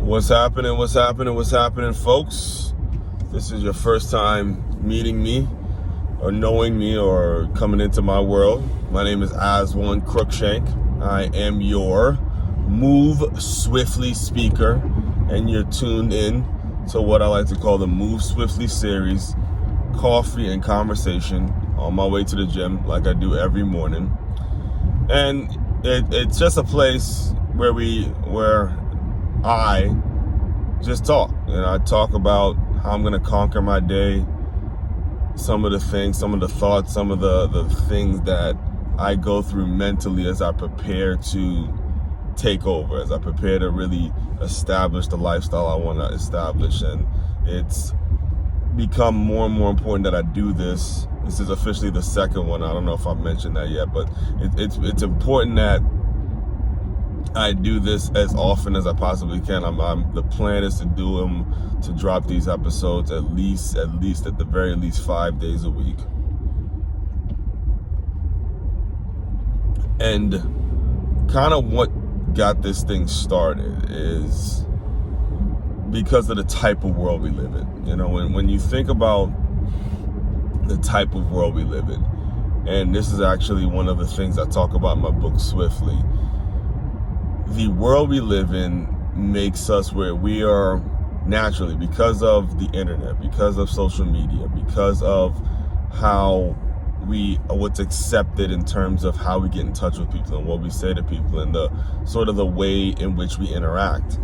What's happening? What's happening? What's happening, folks? This is your first time meeting me or knowing me or coming into my world. My name is Aswand Cruickshank. I am your Move Swiftly speaker, and you're tuned in to what I like to call the Move Swiftly series, coffee and conversation on my way to the gym like I do every morning. And it's just a place where I just talk. I talk about how I'm going to conquer my day, some of the things, some of the thoughts, some of the things that I go through mentally as I prepare to take over, as I prepare to really establish the lifestyle I want to establish. And it's become more and more important that I do this. This is officially the second one. I don't know if I've mentioned that yet, but it's important that I do this as often as I possibly can. The plan is to do them, to drop these episodes at the very least 5 days a week. And kind of what got this thing started is because of the type of world we live in. When you think about the type of world we live in, and this is actually one of the things I talk about in my book, Swiftly, the world we live in makes us where we are naturally, because of the internet, because of social media, because of what's accepted in terms of how we get in touch with people and what we say to people and the sort of the way in which we interact.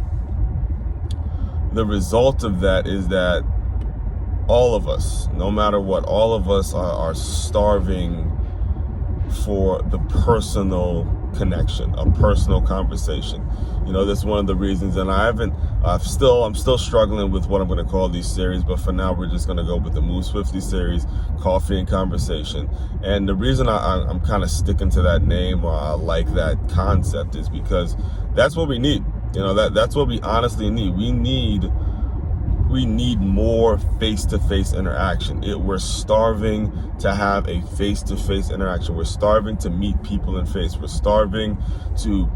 The result of that is that all of us, no matter what, all of us are starving for the personal connection, a personal conversation. That's one of the reasons, and I'm still struggling with what I'm going to call these series, but for now we're just going to go with the Move Swiftly series, coffee and conversation. And the reason I'm kind of sticking to that name, or I like that concept, is because that's what we need. That's what we honestly need. We need more face-to-face interaction. We're starving to have a face-to-face interaction. We're starving to meet people in face. We're starving to,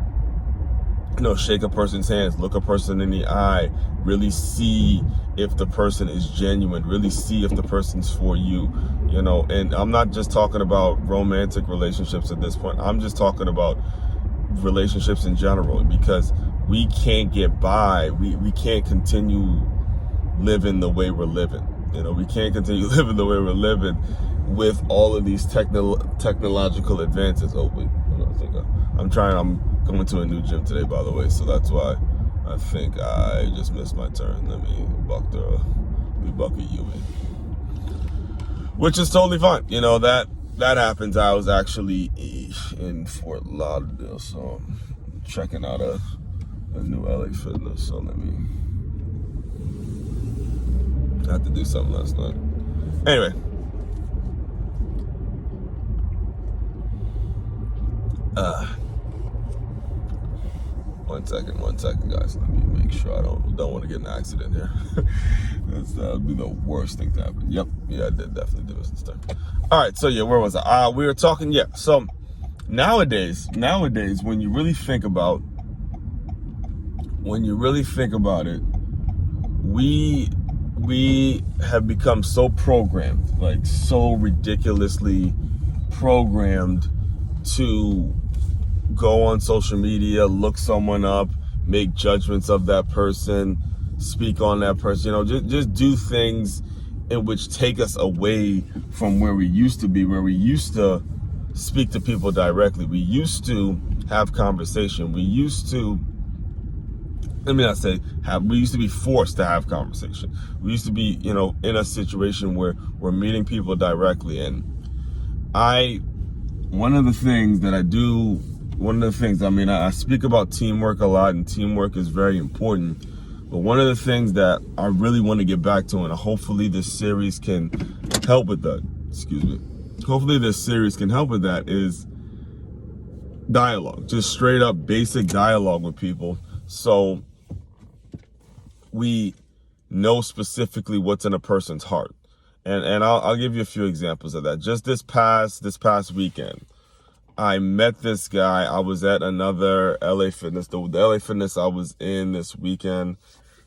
shake a person's hands, look a person in the eye, really see if the person is genuine, really see if the person's for you, And I'm not just talking about romantic relationships at this point. I'm just talking about relationships in general, because we can't get by. We can't continue living the way we're living. We can't continue living the way we're living with all of these technological advances. Oh wait, I'm going to a new gym today, by the way, so that's why I think I just missed my turn. Let me bucket you in, which is totally fine. That happens. I was actually in Fort Lauderdale, so I'm checking out a new LA Fitness. So I had to do something last night. Anyway. One second, guys. Let me make sure I don't want to get in an accident here. That would be the worst thing to happen. Yep. Yeah, I definitely did this time. All right. So yeah, where was I? We were talking. Yeah. So nowadays, when you really think about it, we have become so programmed, like so ridiculously programmed to go on social media, look someone up, make judgments of that person, speak on that person, just do things in which take us away from where we used to be, where we used to speak to people directly. We used to have conversation. We used to we used to be forced to have conversation. We used to be, in a situation where we're meeting people directly. And one of the things, I speak about teamwork a lot, and teamwork is very important. But one of the things that I really want to get back to, and hopefully this series can help with that, is dialogue. Just straight up basic dialogue with people. So we know specifically what's in a person's heart. And I'll give you a few examples of that. Just this past weekend, I met this guy. I was at another LA Fitness. The LA Fitness I was in this weekend,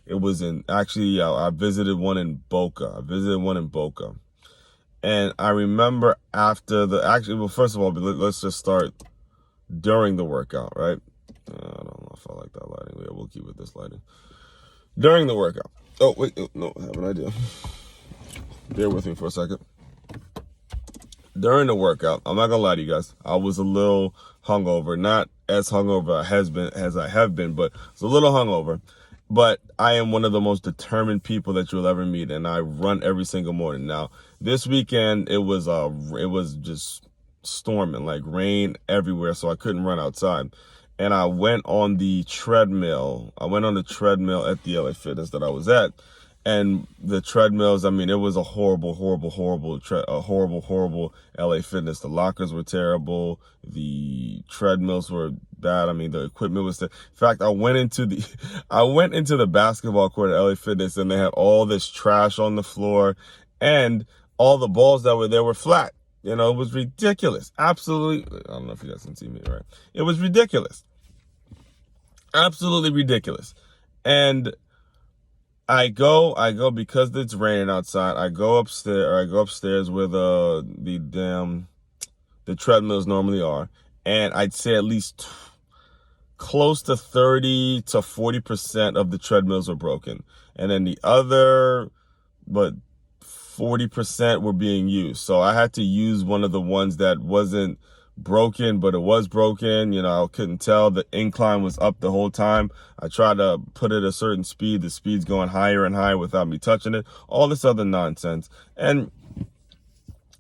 it was in, actually, I visited one in Boca. And I remember after well, first of all, let's just start during the workout, right? I don't know if I like that lighting. Yeah, we'll keep it this lighting. During the workout. Oh, wait, no, I have an idea. Bear with me for a second. During the workout, I'm not gonna lie to you guys, I was a little hungover. Not as hungover as I have been, but it's a little hungover. But I am one of the most determined people that you'll ever meet, and I run every single morning. Now, this weekend it was just storming, like rain everywhere, so I couldn't run outside. And I went on the treadmill. at the LA Fitness that I was at. And the treadmills, I mean, it was a horrible LA Fitness. The lockers were terrible. The treadmills were bad. I mean, the equipment was in fact, I went into the basketball court at LA Fitness, and they had all this trash on the floor, and all the balls that were there were flat. You know, it was ridiculous. Absolutely. I don't know if you guys can see me, right? It was ridiculous. Absolutely ridiculous. And I go because it's raining outside. I go upstairs where the treadmills normally are, and I'd say at least close to 30 to 40% of the treadmills were broken, and then the other, but 40% were being used. So I had to use one of the ones that wasn't broken, but it was broken. You know, I couldn't tell. The incline was up the whole time. I tried to put it at a certain speed. The speed's going higher and higher without me touching it. All this other nonsense. And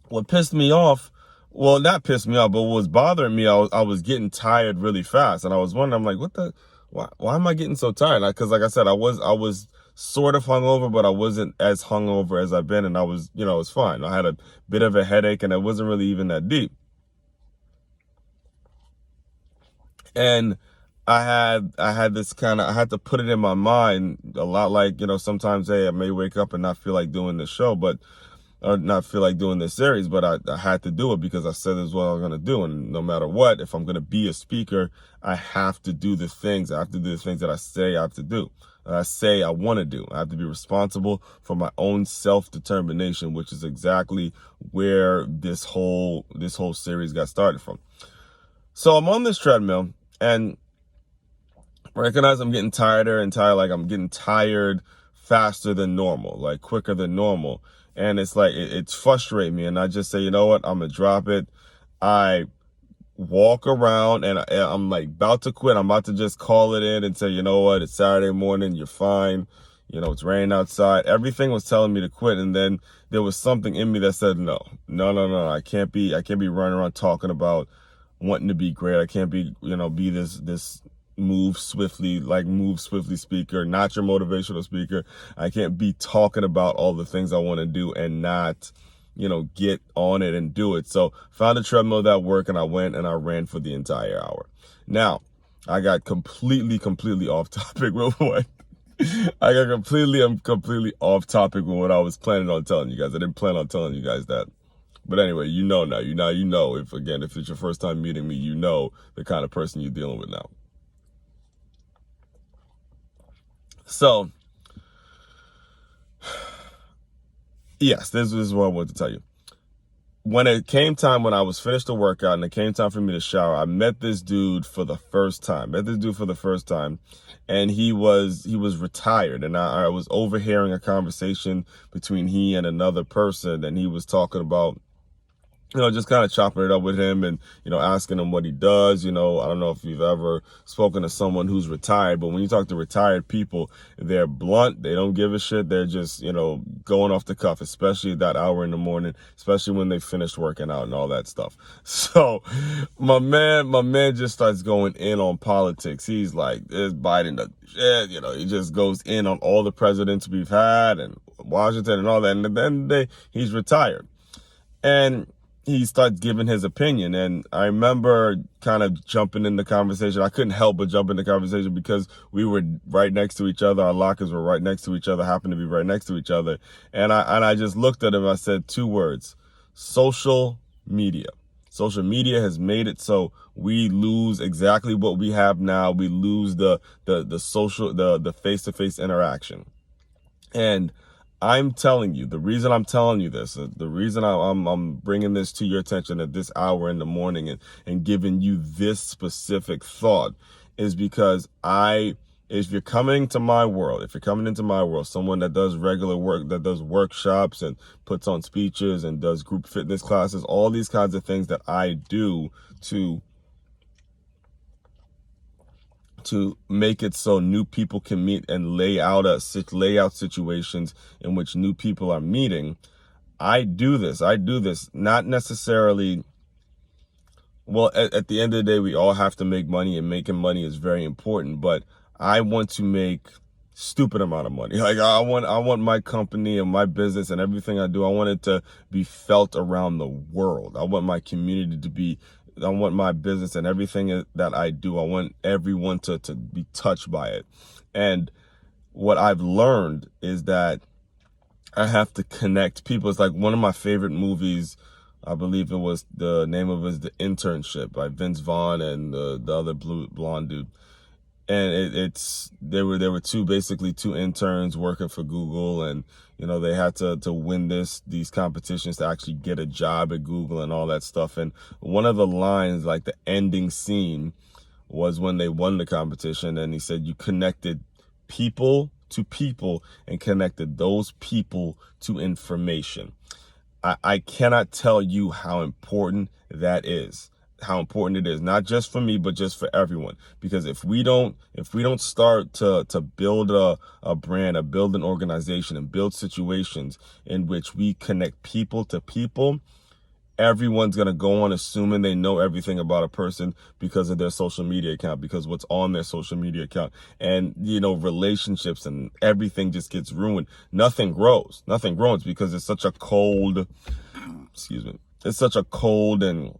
what pissed me off, well, not pissed me off, but what was bothering me, I was getting tired really fast. And I was wondering, I'm like, why am I getting so tired? Because like I said, I was sort of hungover, but I wasn't as hungover as I've been. And I was, it was fine. I had a bit of a headache, and it wasn't really even that deep. And I had this I had to put it in my mind a lot, like, sometimes, hey, I may wake up and not feel like doing this show, or not feel like doing this series, but I had to do it because I said this is what I was going to do. And no matter what, if I'm going to be a speaker, I have to do the things. I have to do the things that I say I have to do. I say I want to do. I have to be responsible for my own self-determination, which is exactly where this whole series got started from. So I'm on this treadmill, and recognize I'm getting tighter and tired, like I'm getting tired faster than normal, like quicker than normal. And it's like, it's frustrating me. And I just say, you know what, I'm going to drop it. I walk around, and I'm like about to quit. I'm about to just call it in and say, you know what, it's Saturday morning. You're fine. It's raining outside. Everything was telling me to quit. And then there was something in me that said, no. I can't be running around talking about wanting to be great. I can't be, be this move swiftly speaker, not your motivational speaker. I can't be talking about all the things I want to do and not, get on it and do it. So found a treadmill that worked, and I went and I ran for the entire hour. Now, I got completely off topic real quick. I'm completely off topic with what I was planning on telling you guys. I didn't plan on telling you guys that. But anyway, now, if it's your first time meeting me, you know the kind of person you're dealing with now. So, yes, this is what I wanted to tell you. When it came time, when I was finished the workout and it came time for me to shower, I met this dude for the first time. And he was retired, and I was overhearing a conversation between he and another person, and he was talking about, just kind of chopping it up with him and, asking him what he does. I don't know if you've ever spoken to someone who's retired, but when you talk to retired people, they're blunt. They don't give a shit. They're just, going off the cuff, especially that hour in the morning, especially when they finished working out and all that stuff. So my man just starts going in on politics. He's like, is Biden the shit? He just goes in on all the presidents we've had and Washington and all that. And at the end of the day, he's retired. And he starts giving his opinion. And I remember kind of jumping in the conversation. I couldn't help but jump in the conversation because we were right next to each other. Our lockers were right next to each other, happened to be right next to each other. And I just looked at him. I said two words: social media. Social media has made it so we lose exactly what we have now. We lose the social, the face-to-face interaction. And I'm telling you, the reason I'm telling you this, the reason I'm bringing this to your attention at this hour in the morning and giving you this specific thought is because if you're coming into my world, someone that does regular work, that does workshops and puts on speeches and does group fitness classes, all these kinds of things that I do to make it so new people can meet and lay out situations in which new people are meeting. I do this not necessarily, well, at the end of the day, we all have to make money, and making money is very important, but I want to make stupid amount of money. Like I want my company and my business and everything I do, I want it to be felt around the world. I want my community to be, I want my business and everything that I do, I want everyone to be touched by it. And what I've learned is that I have to connect people. It's like one of my favorite movies, I believe it was, the name of it is The Internship by Vince Vaughn and the other blonde dude. And there were basically two interns working for Google, and they had to win these competitions to actually get a job at Google and all that stuff. And one of the lines, like the ending scene, was when they won the competition, and he said, you connected people to people and connected those people to information. I cannot tell you how important that is. How important it is, not just for me, but just for everyone. Because if we don't start to build a brand, build an organization, and build situations in which we connect people to people, everyone's going to go on assuming they know everything about a person because of their social media account, because what's on their social media account. And, relationships and everything just gets ruined. Nothing grows because it's such a cold, it's such a cold and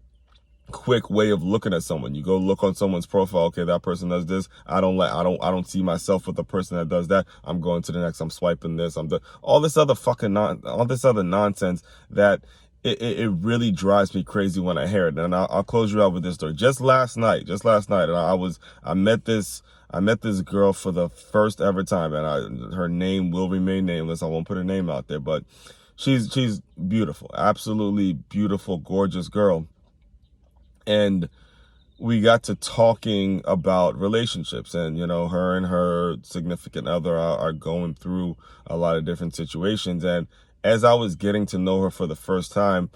quick way of looking at someone. You go look on someone's profile. Okay, that person does this. I don't see myself with the person that does that. I'm going to the next. I'm swiping this. All this other nonsense that it really drives me crazy when I hear it. And I'll close you out with this story. Just last night, I met this girl for the first ever time, and her name will remain nameless. I won't put her name out there, but she's beautiful, absolutely beautiful, gorgeous girl. And we got to talking about relationships, and her and her significant other are going through a lot of different situations. And as I was getting to know her for the first time,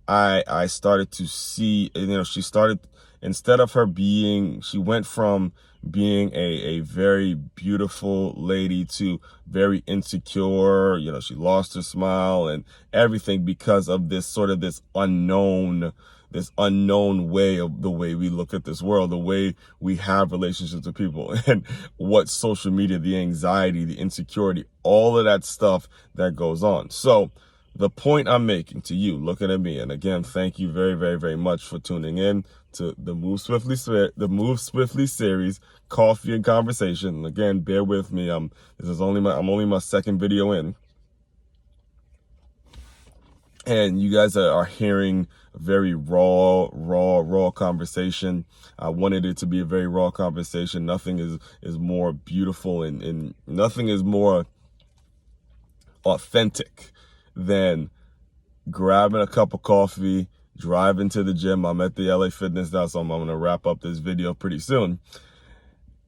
I started to see, she started, instead of her she went from being a very beautiful lady to very insecure. She lost her smile and everything because of this unknown way of the way we look at this world, the way we have relationships with people, and what social media, the anxiety, the insecurity, all of that stuff that goes on. So the point I'm making to you, looking at me, and again, thank you very, very, very much for tuning in to the Move Swiftly series, Coffee and Conversation. And again, bear with me. I'm only my second video in. And you guys are hearing a very raw conversation. I wanted it to be a very raw conversation. Nothing is more beautiful and nothing is more authentic than grabbing a cup of coffee, driving to the gym. I'm at the LA Fitness now, so I'm going to wrap up this video pretty soon.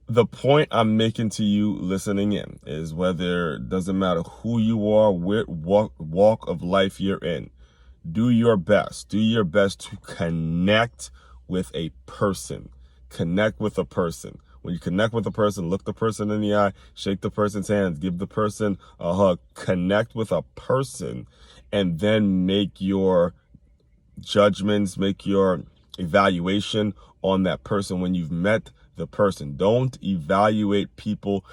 The point I'm making to you listening in is it doesn't matter who you are, what walk of life you're in, do your best to connect with a person. Connect with a person. When you connect with a person, look the person in the eye, shake the person's hands, give the person a hug, connect with a person, and then make your judgments, make your evaluation on that person when you've met the person. Don't evaluate people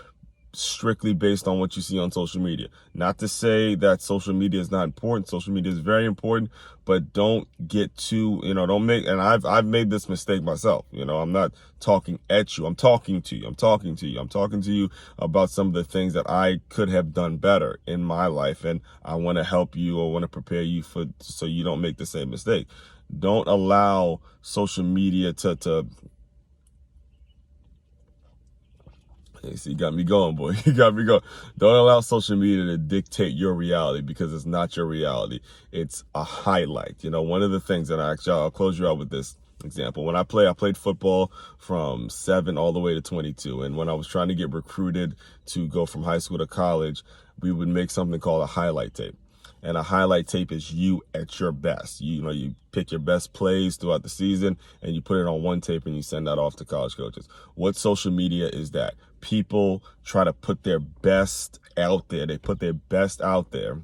strictly based on what you see on social media. Not to say that social media is not important. Social media is very important, but don't get too, don't make, and I've made this mistake myself. I'm not talking at you. I'm talking to you. I'm talking to you about some of the things that I could have done better in my life. And I want to help you, or want to prepare you so you don't make the same mistake. Don't allow social media to hey, see, you got me going, boy. You got me going. Don't allow social media to dictate your reality, because it's not your reality. It's a highlight. You know, one of the things that I'll close you out with this example. When I played football from 7 all the way to 22. And when I was trying to get recruited to go from high school to college, we would make something called a highlight tape. And a highlight tape is you at your best. You pick your best plays throughout the season and you put it on one tape and you send that off to college coaches. What social media is that? People try to put their best out there. They put their best out there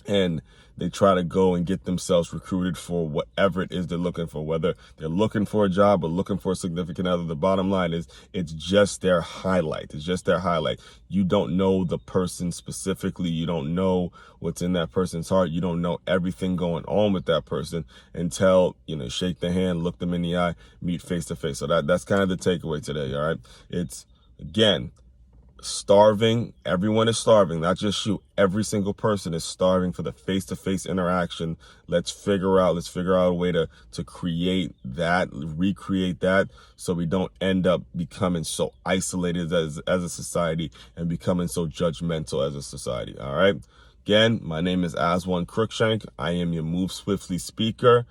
and they try to go and get themselves recruited for whatever it is they're looking for, whether they're looking for a job or looking for a significant other. The bottom line is it's just their highlight. It's just their highlight. You don't know the person specifically. You don't know what's in that person's heart. You don't know everything going on with that person until, shake the hand, look them in the eye, meet face to face. So that's kind of the takeaway today, all right? It's, again, starving. Everyone is starving, not just you. Every single person is starving for the face-to-face interaction. Let's figure out a way to create that, recreate that, so we don't end up becoming so isolated as a society and becoming so judgmental as a society. All right. Again, my name is Aswand Cruickshank. I am your Move Swiftly speaker.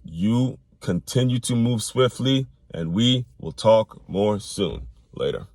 You continue to move swiftly, and we will talk more soon. Later.